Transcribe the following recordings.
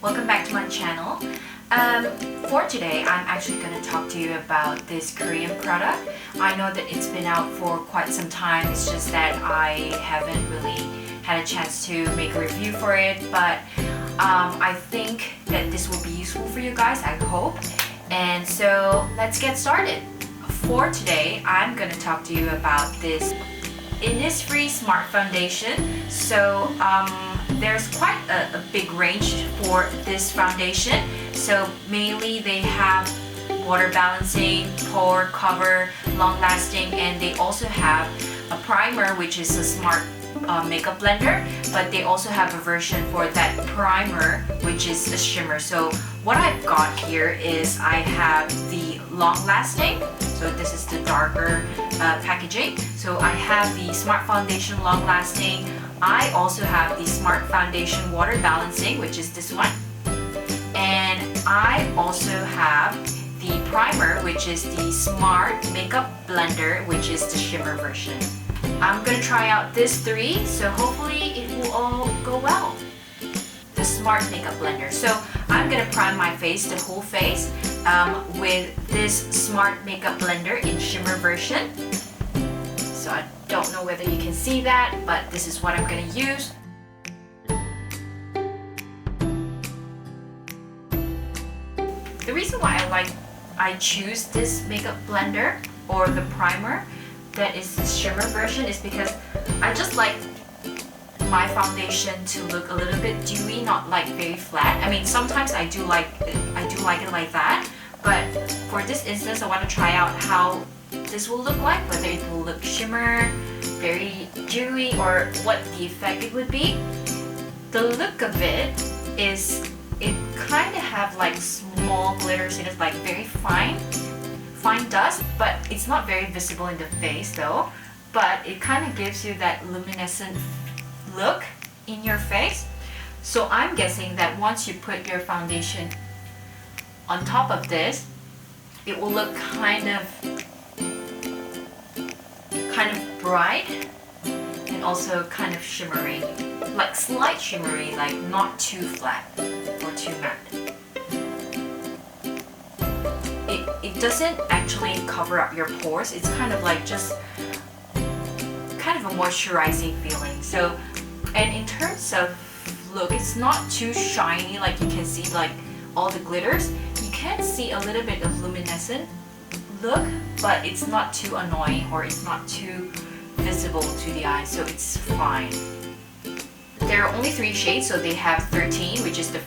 welcome back to my channel. For today, I'm actually going to talk to you about this Korean product. I know that it's been out for quite some time, it's just that I haven't really had a chance to make a review for it, but I think that this will be useful for you guys, I hope. And so let's get started. For today, I'm going to talk to you about this Innisfree Smart Foundation. So there's quite a big range for this foundation. So mainly they have water balancing, pore cover, long lasting, and they also have a primer, which is a smart makeup blender, but they also have a version for that primer, which is a shimmer. So what I've got here is I have the long lasting, so this is the darker packaging. So I have the Smart Foundation Long Lasting. I also have the Smart Foundation Water Balancing, which is this one. And I also have the primer, which is the Smart Makeup Blender, which is the shimmer version. I'm gonna try out these three, so hopefully it will all go well. The Smart Makeup Blender. So I'm gonna prime my face, the whole face, with this Smart Makeup Blender in shimmer version. So I don't know whether you can see that, but this is what I'm gonna use. The reason why I choose this makeup blender or the primer that is the shimmer version is because I just like my foundation to look a little bit dewy, not like very flat. I mean, sometimes I do like it like that, but for this instance, I want to try out how this will look like, whether it will look shimmer, very dewy, or what the effect it would be. The look of it is, it kind of have like small glitters in it, like very fine dust, but it's not very visible in the face though. But it kind of gives you that luminescent look in your face. So I'm guessing that once you put your foundation on top of this, it will look kind of bright and also kind of shimmery, like slight shimmery, like not too flat or too matte. It doesn't actually cover up your pores. It's kind of like just kind of a moisturizing feeling. So, and in terms of look, it's not too shiny, like you can see like all the glitters. You can see a little bit of luminescent look, but it's not too annoying or it's not too visible to the eye, so it's fine. There are only 3 shades, so they have 13, which is the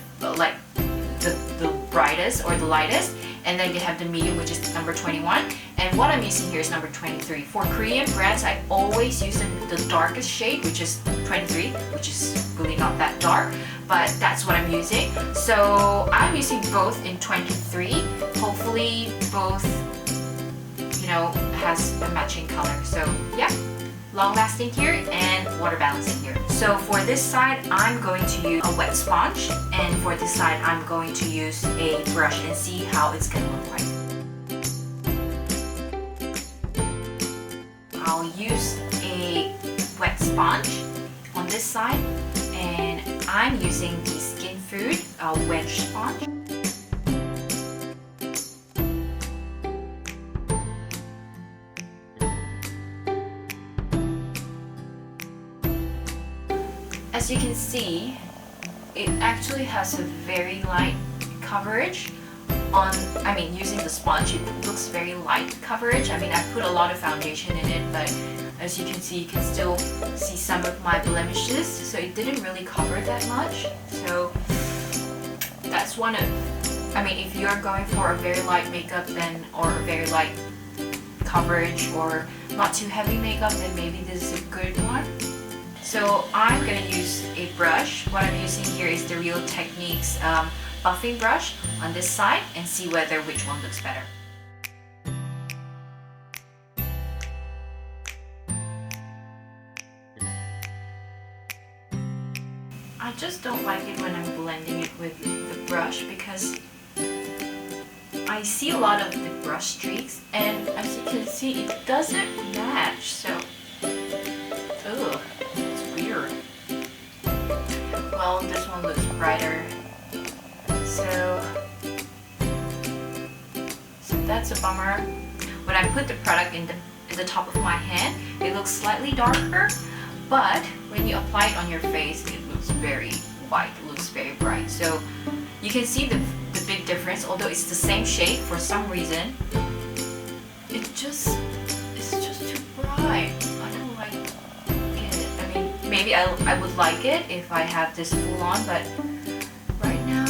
brightest or the lightest, and then they have the medium, which is number 21, and what I'm using here is number 23. For Korean brands, I always use the darkest shade, which is 23, which is really not that dark, but that's what I'm using. So I'm using both in 23. Hopefully both, you know, has a matching color. So yeah, long lasting here and water balancing here. So for this side, I'm going to use a wet sponge, and for this side, I'm going to use a brush and see how it's going to look like. I'll use a wet sponge on this side, and I'm using the Skin Food wedge sponge. As you can see, it actually has a very light coverage on, using the sponge, it looks very light coverage. I mean, I put a lot of foundation in it, but as you can see, you can still see some of my blemishes, so it didn't really cover that much. So that's one of, if you're going for a very light makeup then, or a very light coverage or not too heavy makeup, then maybe this is a good one. So I'm going to use a brush. What I'm using here is the Real Techniques buffing brush on this side, and see whether which one looks better. I just don't like it when I'm blending it with the brush because I see a lot of the brush streaks, and as you can see, it doesn't match. So, ugh, it's weird. Well, this one looks brighter that's a bummer. When I put the product in the top of my hand, it looks slightly darker, but when you apply it on your face, it looks very white, it looks very bright. So you can see the big difference. Although it's the same shade, for some reason it's just too bright. I don't like it. I mean, maybe I would like it if I have this full on, but right now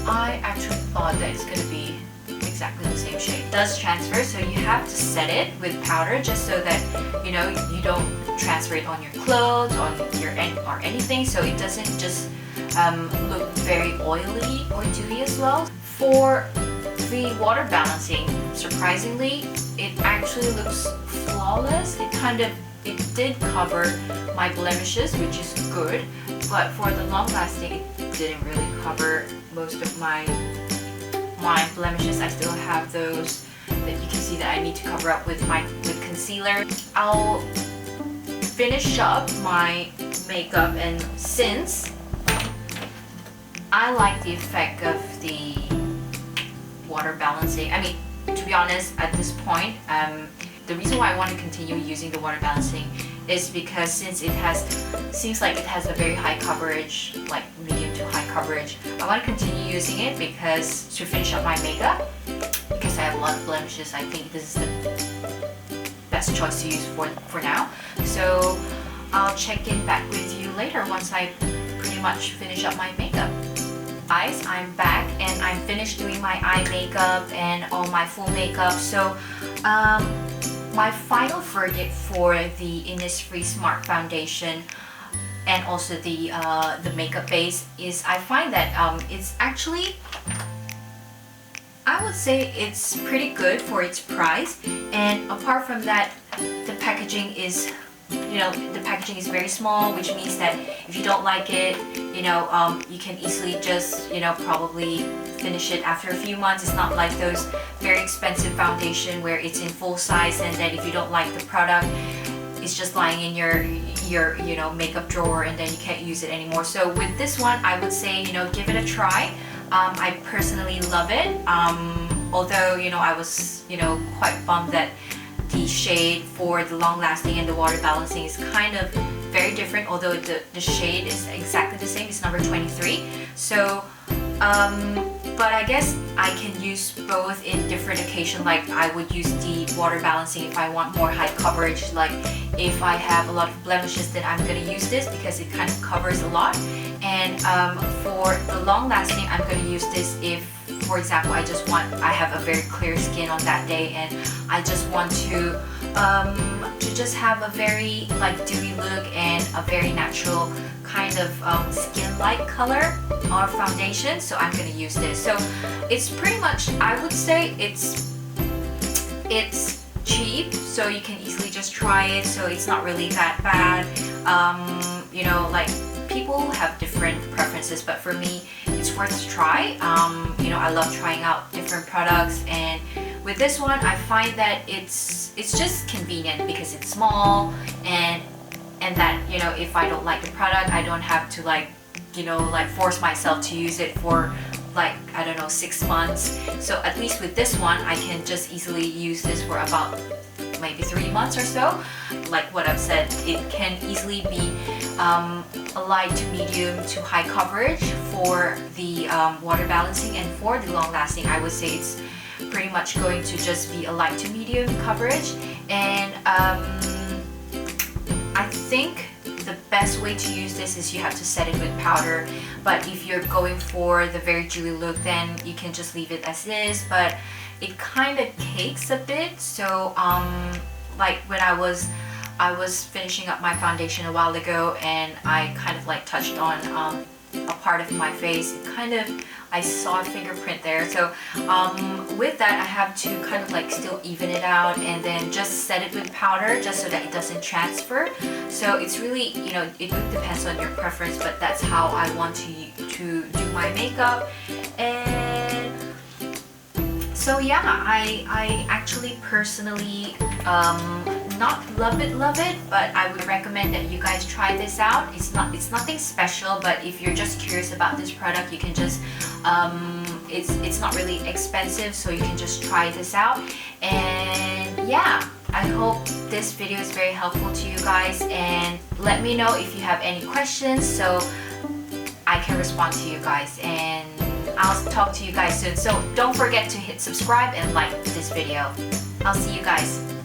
I actually thought that it's gonna be exactly the same shade. It does transfer, so you have to set it with powder just so that you know you don't transfer it on your clothes, on your or anything, so it doesn't just look very oily or dewy as well. For the water balancing, surprisingly, it actually looks flawless. It did cover my blemishes, which is good, but for the long lasting, it didn't really cover most of my blemishes. I still have those that you can see that I need to cover up with concealer. I'll finish up my makeup, and since I like the effect of the water balancing, I mean, to be honest, at this point, the reason why I want to continue using the water balancing is because since seems like it has a very high coverage, like medium to high coverage, I want to continue using it because to finish up my makeup, because I have a lot of blemishes. I think this is the best choice to use for now. So I'll check in back with you later once I pretty much finish up my makeup. Guys, I'm back and I'm finished doing my eye makeup and all my full makeup. So my final verdict for the Innisfree Smart Foundation and also the makeup base is I find that it's actually, I would say it's pretty good for its price. And apart from that, the packaging is, you know, the packaging is very small, which means that if you don't like it, you know, you can easily just, you know, probably finish it after a few months. It's not like those very expensive foundation where it's in full size and then if you don't like the product, it's just lying in your you know, makeup drawer and then you can't use it anymore. So with this one, I would say, you know, give it a try. I personally love it. Although, you know, I was, you know, quite bummed that the shade for the long lasting and the water balancing is kind of very different, although the shade is exactly the same. It's number 23. So but I guess I can use both in different occasions. Like I would use the water balancing if I want more high coverage. Like if I have a lot of blemishes, then I'm going to use this because it kind of covers a lot. And for the long lasting, I'm going to use this if, for example, I have a very clear skin on that day and I just want to just have a very like dewy look and a very natural kind of skin-like color or foundation. So I'm going to use this. So it's pretty much, I would say it's cheap, so you can easily just try it. So it's not really that bad. You know, like people have different preferences, but for me, it's worth a try. You know, I love trying out different products, and with this one, I find that it's just convenient because it's small, and that, you know, if I don't like the product, I don't have to like, you know, like force myself to use it for like, I don't know, 6 months. So at least with this one, I can just easily use this for about maybe 3 months or so. Like what I've said, it can easily be a light to medium to high coverage for the water balancing, and for the long lasting, I would say it's pretty much going to just be a light to medium coverage. And I think the best way to use this is you have to set it with powder, but if you're going for the very dewy look, then you can just leave it as is, but it kind of cakes a bit. So like when I was finishing up my foundation a while ago and I kind of like touched on a part of my face, it kind of, I saw a fingerprint there. So with that, I have to kind of like still even it out and then just set it with powder just so that it doesn't transfer. So it's really, you know, it really depends on your preference, but that's how I want to do my makeup. And so yeah, I actually personally not love it, but I would recommend that you guys try this out. It's nothing special, but if you're just curious about this product, you can just it's not really expensive, so you can just try this out. And yeah, I hope this video is very helpful to you guys, and let me know if you have any questions so I can respond to you guys, and I'll talk to you guys soon. So don't forget to hit subscribe and like this video. I'll see you guys.